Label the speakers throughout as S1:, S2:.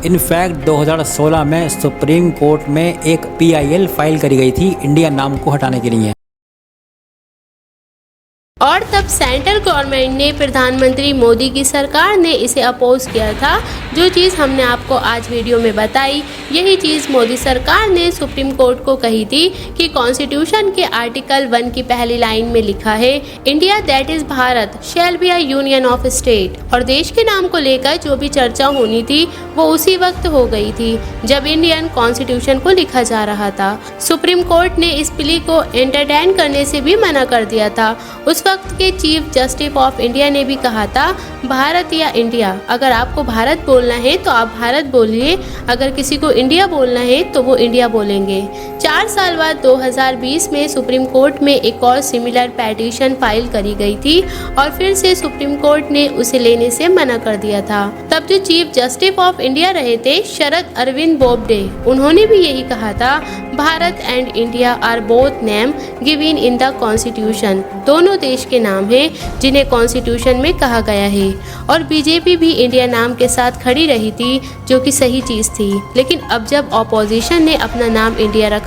S1: In fact 2016 में supreme court में एक PIL फाइल करी गई थी इंडिया नाम को हटाने के लिए।
S2: और तब सेंट्रल गवर्नमेंट ने, प्रधानमंत्री मोदी की सरकार ने इसे अपोज किया था। जो चीज़ हमने आपको आज वीडियो में बताई, यही चीज़ मोदी सरकार ने सुप्रीम कोर्ट को कही थी कि कॉन्स्टिट्यूशन के आर्टिकल 1 की पहली लाइन में लिखा है, India that is Bharat shall be a union of state. और देश के नाम को लेकर जो भी चर्चा होनी थी वो उसी वक्त हो गई थी जब इंडियन कॉन्स्टिट्यूशन को लिखा जा रहा था। सुप्रीम कोर्ट ने इस प्ली को एंटरटेन करने से भी मना कर दिया था। उस वक्त के चीफ जस्टिस ऑफ इंडिया ने भी कहा था, भारत या इंडिया, अगर आपको भारत बोलना है तो आप भारत बोलिए, अगर किसी को इंडिया बोलना है तो वो इंडिया बोलेंगे। 4 साल बाद 2020 में सुप्रीम कोर्ट में एक और सिमिलर पेटिशन फाइल करी गई थी और फिर से सुप्रीम कोर्ट ने उसे लेने से मना कर दिया था। तब जो चीफ जस्टिस ऑफ इंडिया रहे थे शरद अरविंद बोबडे, उन्होंने भी यही कहा था, Bharat and India are both name given in the constitution. दोनों देश के नाम हैं जिन्हें कॉन्स्टिट्यूशन में कहा गया है। और बीजेपी भी इंडिया नाम के साथ खड़ी रही थी, जो कि सही चीज़ थी। लेकिन अब जब ऑपोजिशन ने अपना नाम इंडिया रखा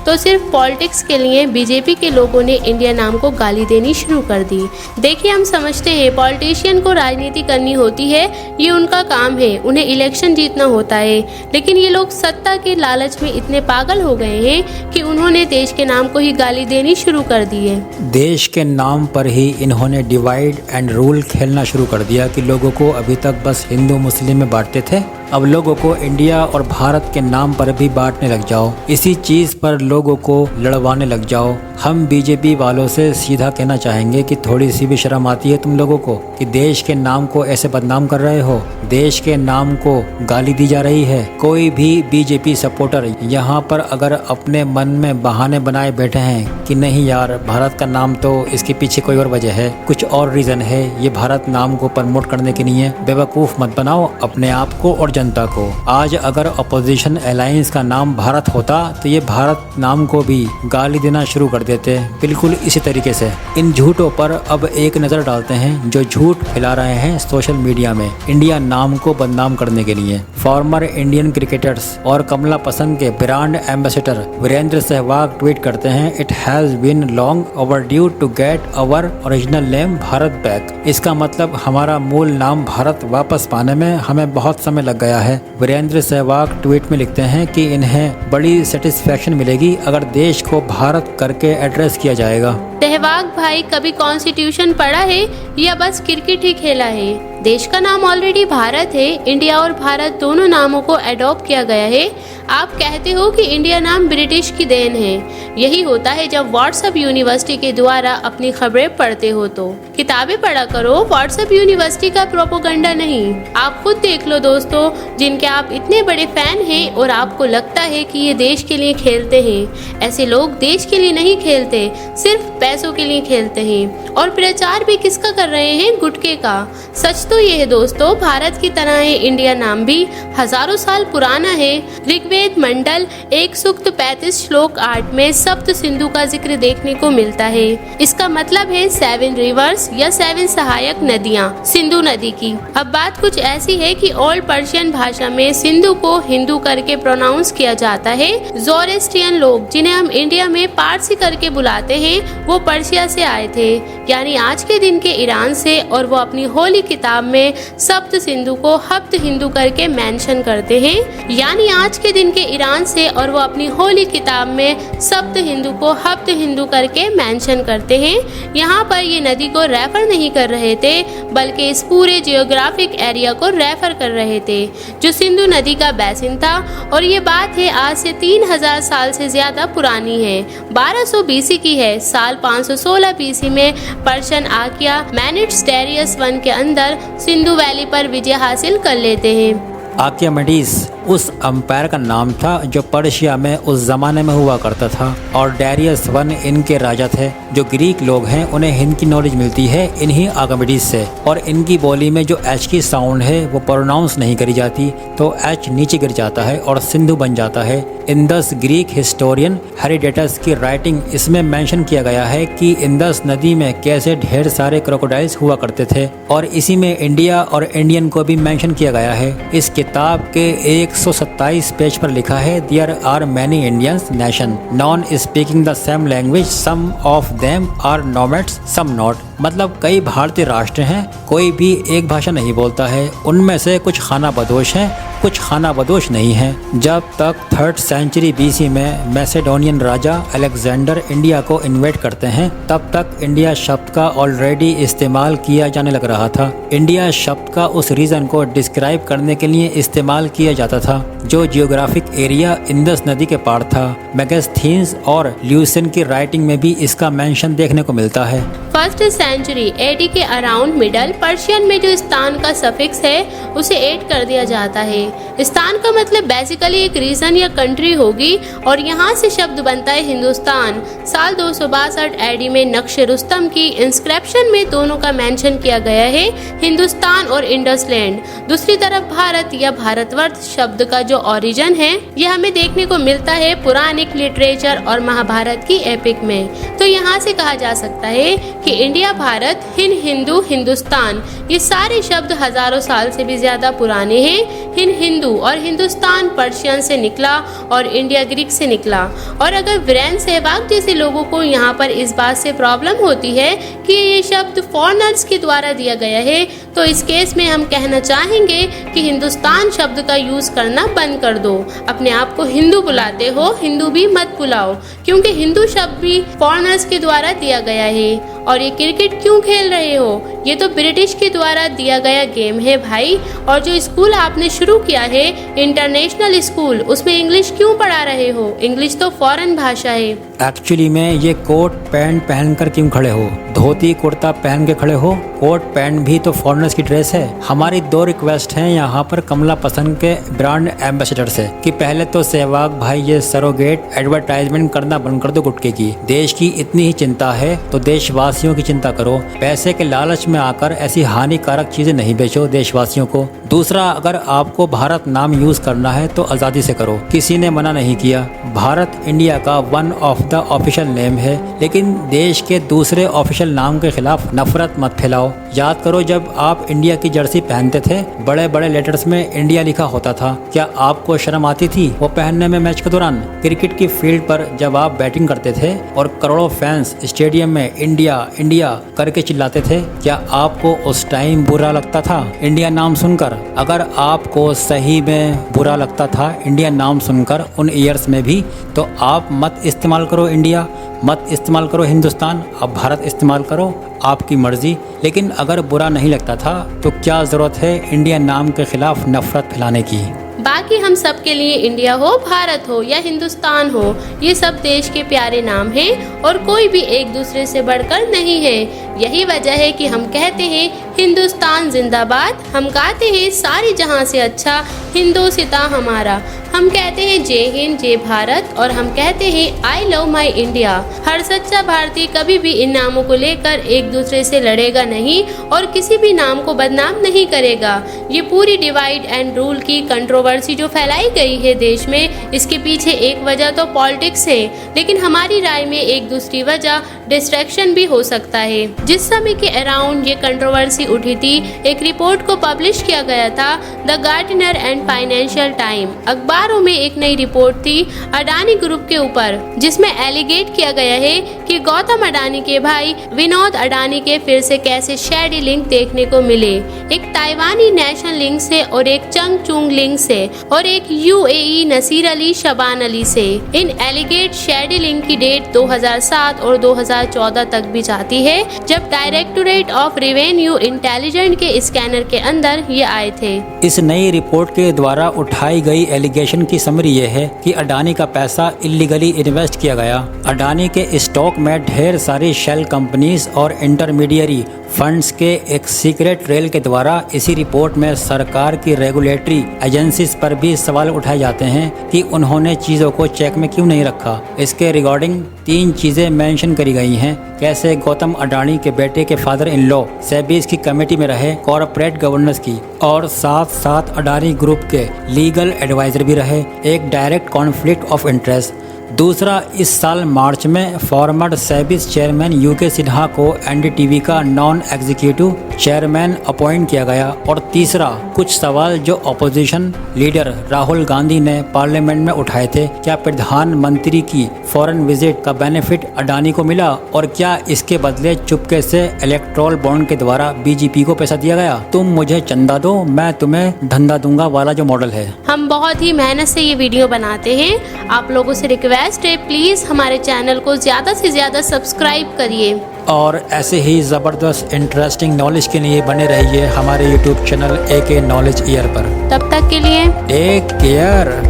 S2: तो सिर्फ पॉलिटिक्स के लिए बीजेपी के लोगों ने इंडिया नाम को गाली देनी शुरू कर दी। देखिए, हम समझते हैं पॉलिटिशियन को राजनीति करनी होती है, ये उनका काम है, उन्हें इलेक्शन जीतना होता है। लेकिन ये लोग सत्ता के लालच में इतने पागल हो गए हैं कि उन्होंने देश के नाम को ही गाली देनी शुरू कर दी है।
S1: देश के नाम पर ही इन्होंने डिवाइड एंड रूल खेलना शुरू कर दिया कि लोगों को अभी तक बस हिंदू मुस्लिम में बांटते थे, अब लोगों को इंडिया और भारत के नाम पर भी बांटने लग जाओ, इसी चीज़ पर लोगों को लड़वाने लग जाओ। हम बीजेपी वालों से सीधा कहना चाहेंगे कि थोड़ी सी भी शर्म आती है तुम लोगों को कि देश के नाम को ऐसे बदनाम कर रहे हो, देश के नाम को गाली दी जा रही है। कोई भी बीजेपी सपोर्टर यहाँ पर अगर अपने मन में बहाने बनाए बैठे हैं कि नहीं यार भारत का नाम तो इसके पीछे कोई और वजह है, कुछ और रीज़न है, ये भारत नाम को प्रमोट करने के लिए, बेवकूफ़ मत बनाओ अपने आप को और जनता को। आज अगर अपोजिशन अलायंस का नाम भारत होता तो ये भारत नाम को भी गाली देना शुरू कर देते, बिल्कुल इसी तरीके से। इन झूठों पर अब एक नज़र डालते हैं जो झूठ फैला रहे हैं सोशल मीडिया में इंडिया नाम को बदनाम करने के लिए। फॉर्मर इंडियन क्रिकेटर्स और कमला पसंद के brand ambassador Virender Sehwag tweet करते हैं, it has been long overdue to get our original name Bharat back. इसका मतलब हमारा मूल नाम भारत वापस पाने में हमें बहुत समय लग गया है। वीरेंद्र सहवाग ट्वीट में लिखते हैं कि इन्हें बड़ी सेटिस्फैक्शन मिलेगी अगर देश को भारत करके एड्रेस किया जाएगा।
S2: सहवाग भाई, कभी कॉन्स्टिट्यूशन पढ़ा है या बस क्रिकेट ही खेला है? देश का नाम ऑलरेडी भारत है, इंडिया और भारत दोनों नामों को अडॉप्ट किया गया है। आप कहते हो कि इंडिया नाम ब्रिटिश की देन है। यही होता है जब व्हाट्सएप यूनिवर्सिटी के द्वारा अपनी खबरें पढ़ते हो तो किताबें पढ़ा करो, व्हाट्सएप यूनिवर्सिटी का प्रोपोगंडा नहीं। आप खुद देख लो दोस्तों, जिनके आप इतने बड़े फैन हैं और आपको लगता है कि ये देश के लिए खेलते हैं, ऐसे लोग देश के लिए नहीं खेलते, सिर्फ पैसों के लिए खेलते हैं। और प्रचार भी किसका कर रहे हैं? गुटके का। सच तो ये है दोस्तों, भारत की तरह है इंडिया नाम भी हजारों साल पुराना है। ऋग्वेद मंडल 1 सूक्त 35 श्लोक 8 में सप्त सिंधु का जिक्र देखने को मिलता है। इसका मतलब है 7 रिवर्स या 7 सहायक नदियाँ सिंधु नदी की। अब बात कुछ ऐसी है कि ओल्ड पर्शियन भाषा में सिंधु को हिंदू करके प्रोनाउंस किया जाता है। ज़ोरेस्ट्रियन लोग, जिन्हें हम इंडिया में पारसी करके बुलाते हैं, वो पर्शिया से आए थे, यानी आज के दिन के ईरान से, और वो अपनी होली किताब में सप्त सिंधु को हप्त हिंदू करके मेंशन करते हैं, यानी आज के दिन के ईरान से, और वो अपनी होली किताब में सप्त हिंदू को हप्त हिंदू करके मेंशन करते हैं। यहाँ पर ये नदी को रेफर नहीं कर रहे थे, बल्कि इस पूरे जियोग्राफिक एरिया को रेफर कर रहे थे जो सिंधु नदी का बेसिन था। और ये बात है आज से 3000 साल से ज्यादा पुरानी है, 1200 BC की है। साल 516 BC में पर्शियन आकिया मैनिट्स डेरियस 1 के अंदर सिंधु वैली पर विजय हासिल कर लेते हैं।
S1: आर्किमिडीज उस अंपायर का नाम था जो पर्शिया में उस जमाने में हुआ करता था, और डेरियस वन इनके राजा थे। जो ग्रीक लोग हैं उन्हें हिंद की नॉलेज मिलती है इन्हीं आर्किमिडीज से, और इनकी बोली में जो एच की साउंड है वो प्रोनाउंस नहीं करी जाती, तो एच नीचे गिर जाता है और सिंधु बन जाता है। इंदस ग्रीक हिस्टोरियन हेरोडोटस की राइटिंग इसमें मेंशन किया गया है कि इंदस नदी में कैसे ढेर सारे क्रोकोडाइल्स हुआ करते थे, और इसी में इंडिया और इंडियन को भी मेंशन किया गया है। इस किताब के 127 पेज पर लिखा है, there are many Indians nation non speaking the same language, some of them are nomads some not. मतलब कई भारतीय राष्ट्र हैं, कोई भी एक भाषा नहीं बोलता है, उनमें से कुछ खानाबदोश हैं, कुछ खानाबदोश नहीं हैं। जब तक 3rd सेंचुरी BC में मैसेडोनियन राजा अलेक्जेंडर इंडिया को इन्वेट करते हैं, तब तक इंडिया शब्द का ऑलरेडी इस्तेमाल किया जाने लग रहा था। इंडिया शब्द का उस रीजन को डिस्क्राइब करने के लिए इस्तेमाल किया जाता था जो जियोग्राफिक एरिया इंदस नदी के पार था। मेगास्थीन्स और ल्यूसन की राइटिंग में भी इसका मेंशन देखने को मिलता है।
S2: 1st सेंचुरी AD के अराउंड मिडल पर्शियन में जो स्थान का सफिक्स है उसे ऐड कर दिया जाता है। स्थान का मतलब बेसिकली एक रीजन या कंट्री होगी, और यहाँ से शब्द बनता है हिंदुस्तान। साल 262 AD में नक्श रुस्तम की इंस्क्रिप्शन में दोनों का मेंशन किया गया है, हिंदुस्तान और इंडस लैंड। दूसरी तरफ भारत या भारतवर्ष शब्द का जो ओरिजिन है यह हमें देखने को मिलता है पुराणिक लिटरेचर और महाभारत की एपिक में। तो यहाँ से कहा जा सकता है कि इंडिया, भारत, हिंद, हिंदू, हिंदुस्तान ये सारे शब्द हजारों साल से भी ज्यादा पुराने हैं। हिंद हिंदू और हिंदुस्तान पर्शियन से निकला और इंडिया ग्रीक से निकला। और अगर वीरेंद्र सहवाग जैसे लोगों को यहाँ पर इस बात से प्रॉब्लम होती है कि ये शब्द फॉरेनर्स के द्वारा दिया गया है, तो इस केस में हम कहना चाहेंगे कि हिंदुस्तान शब्द का यूज करना बंद कर दो। अपने आप को हिंदू बुलाते हो, हिंदू भी मत बुलाओ, क्योंकि हिंदू शब्द भी फॉरेनर्स के द्वारा दिया गया है। और ये क्रिकेट क्यों खेल रहे हो? ये तो ब्रिटिश के द्वारा दिया गया गेम है भाई। और जो स्कूल आपने शुरू किया है इंटरनेशनल स्कूल, उसमें इंग्लिश क्यों पढ़ा रहे हो? इंग्लिश तो फॉरेन भाषा है।
S1: एक्चुअली में ये कोट पैंट पहनकर क्यों खड़े हो? धोती कुर्ता पहन के खड़े हो? कोट पैंट भी तो फॉरेनर्स की ड्रेस है। हमारी 2 रिक्वेस्ट हैं यहाँ पर कमला पसंद के ब्रांड एम्बेसडर से कि पहले तो सहवाग भाई ये सरोगेट एडवर्टाइजमेंट करना बंद कर दो गुटके की। देश की इतनी ही चिंता है तो देशवासियों की चिंता करो। पैसे के लालच में आकर ऐसी हानिकारक चीजें नहीं बेचो देशवासियों को। दूसरा, अगर आपको भारत नाम यूज करना है तो आजादी से करो, किसी ने मना नहीं किया। भारत इंडिया का one of the official name है, लेकिन देश के दूसरे ऑफिशियल नाम के खिलाफ नफरत मत फैलाओ। याद करो जब आप इंडिया की जर्सी पहनते थे, बड़े बड़े लेटर्स में इंडिया लिखा होता था। क्या आपको शर्म आती थी वो पहनने में मैच के दौरान? क्रिकेट की फील्ड पर जब आप बैटिंग करते थे और करोड़ों फैंस स्टेडियम में इंडिया इंडिया करके चिल्लाते थे, क्या आपको उस टाइम बुरा लगता था इंडिया नाम सुनकर? अगर आपको सही में बुरा लगता था इंडिया नाम सुनकर उन ईयर्स में भी, तो आप मत इस्तेमाल करो इंडिया, मत इस्तेमाल करो हिंदुस्तान, अब भारत इस्तेमाल करो, आपकी मर्जी। लेकिन अगर बुरा नहीं लगता था तो क्या ज़रूरत है इंडिया नाम के खिलाफ नफरत फैलाने की?
S2: बाकी हम सब के लिए इंडिया हो, भारत हो या हिंदुस्तान हो, ये सब देश के प्यारे नाम हैं और कोई भी एक दूसरे से बढ़कर नहीं है। यही वजह है कि हम कहते हैं हिंदुस्तान जिंदाबाद, हम गाते हैं सारी जहां से अच्छा हिंदुस्ता हमारा, हम कहते हैं जय हिंद जय भारत, और हम कहते हैं आई लव माई इंडिया। हर सच्चा भारतीय कभी भी इन नामों को लेकर एक दूसरे से लड़ेगा नहीं और किसी भी नाम को बदनाम नहीं करेगा। ये पूरी डिवाइड एंड रूल की कंट्रोवर्सी जो फैलाई गई है देश में, इसके पीछे एक वजह तो पॉलिटिक्स है, लेकिन हमारी राय में एक दूसरी वजह डिस्ट्रैक्शन भी हो सकता है। जिस समय के अराउंड ये कंट्रोवर्सी उठी थी, एक रिपोर्ट को पब्लिश किया गया था the Gardiner and financial time अखबारों में। एक नई रिपोर्ट थी अडानी ग्रुप के ऊपर, जिसमें एलिगेट किया गया है कि गौतम अडानी के भाई विनोद अडानी के फिर से कैसे शेडी लिंक देखने को मिले। एक ताइवानी नेशनल लिंक से और एक चंग चुंग लिंक से और एक UAE नसीर अली शबान अली से। इन एलिगेट शेडी लिंक की डेट 2007 और 2014 तक भी जाती है, जब जब डायरेक्टोरेट ऑफ रेवेन्यू इंटेलिजेंस के स्कैनर के अंदर ये आए थे।
S1: इस नई रिपोर्ट के द्वारा उठाई गई एलिगेशन की समरी ये है कि अडानी का पैसा इलीगली इन्वेस्ट किया गया। अडानी के स्टॉक में ढेर सारी शेल कंपनीज और इंटरमीडियरी फंड्स के एक सीक्रेट ट्रेल के द्वारा इसी रिपोर्ट में सरकार की रेगुलेटरी एजेंसीज पर भी सवाल उठाए जाते हैं कि उन्होंने चीज़ों को चेक में क्यों नहीं रखा। इसके रिगार्डिंग 3 चीज़ें मेंशन करी गई हैं, कैसे गौतम अडानी के बेटे के फादर इन लॉ सेबी की कमेटी में रहे कॉर्पोरेट गवर्नेंस की, और साथ साथ अडानी ग्रुप के लीगल एडवाइजर भी रहे, एक डायरेक्ट कॉन्फ्लिक्ट ऑफ इंटरेस्ट। दूसरा, इस साल मार्च में farmer SEBI chairman UK Sinha को एनडीटीवी का नॉन एग्जीक्यूटिव चेयरमैन अपॉइंट किया गया। और तीसरा, कुछ सवाल जो अपोजिशन लीडर राहुल गांधी ने पार्लियामेंट में उठाए थे, क्या प्रधानमंत्री की फॉरेन विजिट का बेनिफिट अडानी को मिला और क्या इसके बदले चुपके से इलेक्टोरल बॉन्ड के द्वारा बीजेपी को पैसा दिया गया। तुम मुझे चंदा दो, मैं तुम्हें धंधा दूंगा वाला जो मॉडल है।
S2: हम बहुत ही मेहनत से ये वीडियो बनाते हैं, आप लोगों से रिक्वेस्ट है प्लीज हमारे चैनल को ज्यादा से ज्यादा सब्सक्राइब करिए
S1: और ऐसे ही ज़बरदस्त इंटरेस्टिंग नॉलेज के लिए बने रहिए हमारे YouTube channel AK knowledge year पर।
S2: तब तक के लिए
S1: टेक केयर।